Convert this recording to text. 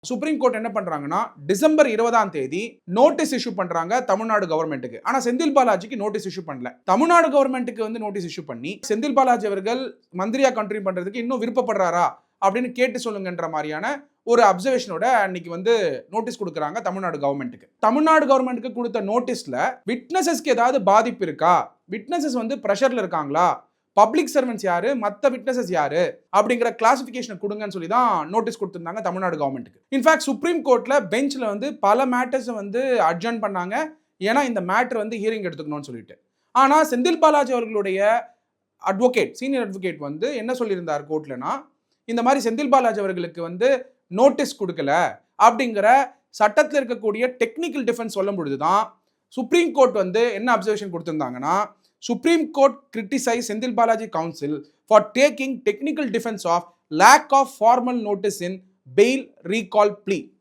Supreme court என்ன பண்றாங்கன்னா December 20ஆம் தேதி நோட்டீஸ் இஷ்யூ பண்றாங்க தமிழ்நாடு கவர்மெண்ட்டுக்கு. ஆனா செந்தில் பாலாஜிக்கு நோட்டீஸ் இஷ்யூ பண்ணல. தமிழ்நாடு கவர்மெண்ட்டுக்கு வந்து நோட்டீஸ் இஷ்யூ பண்ணி செந்தில் பாலாஜி அவர்கள் மந்திரியா கண்டினியூ பண்றதுக்கு இன்னும் விருப்பப்படுறாரா அப்படின்னு கேட்டு சொல்லுங்கன்ற மாதிரியான ஒரு அப்சர்வேஷனோட அன்னைக்கு வந்து நோட்டீஸ் கொடுக்குறாங்க தமிழ்நாடு கவர்மெண்ட்டுக்கு. தமிழ்நாடு கவர்மெண்ட்டுக்கு கொடுத்த நோட்டீஸ்ல விட்னஸஸ்க்கு ஏதாவது பாதிப்பு இருக்கா, விட்னஸஸ் வந்து பிரஷர்ல இருக்காங்களா, பப்ளிக் சர்வன்ஸ் யாரு, மற்ற விட்னஸஸ் யாரு அப்படிங்கிற கிளாசிபிகேஷன் கொடுங்கன்னு சொல்லி தான் நோட்டீஸ் கொடுத்திருந்தாங்க தமிழ்நாடு கவர்மெண்ட்டுக்கு. இன்ஃபேக்ட் சுப்ரீம் கோர்ட்ல பெஞ்ச்ல வந்து பல மேட்டர்ஸ் வந்து அட்ஜர்ன் பண்ணாங்க. ஏன்னா இந்த மேட்டர் வந்து ஹியரிங் எடுத்துக்கணும்னு சொல்லிட்டு. ஆனா செந்தில் பாலாஜி அவர்களுடைய அட்வொகேட், சீனியர் அட்வொகேட் வந்து என்ன சொல்லியிருந்தார் கோர்ட்லனா, இந்த மாதிரி செந்தில் பாலாஜி அவர்களுக்கு வந்து நோட்டீஸ் கொடுக்கல அப்படிங்கிற சட்டத்தில் இருக்கக்கூடிய டெக்னிக்கல் டிஃபென்ஸ் சொல்லும் பொழுதுதான் சுப்ரீம் கோர்ட் வந்து என்ன observation கொடுத்திருந்தாங்கன்னா, Supreme Court criticized Senthil Balaji Council for taking technical defense of lack of formal notice in bail recall plea.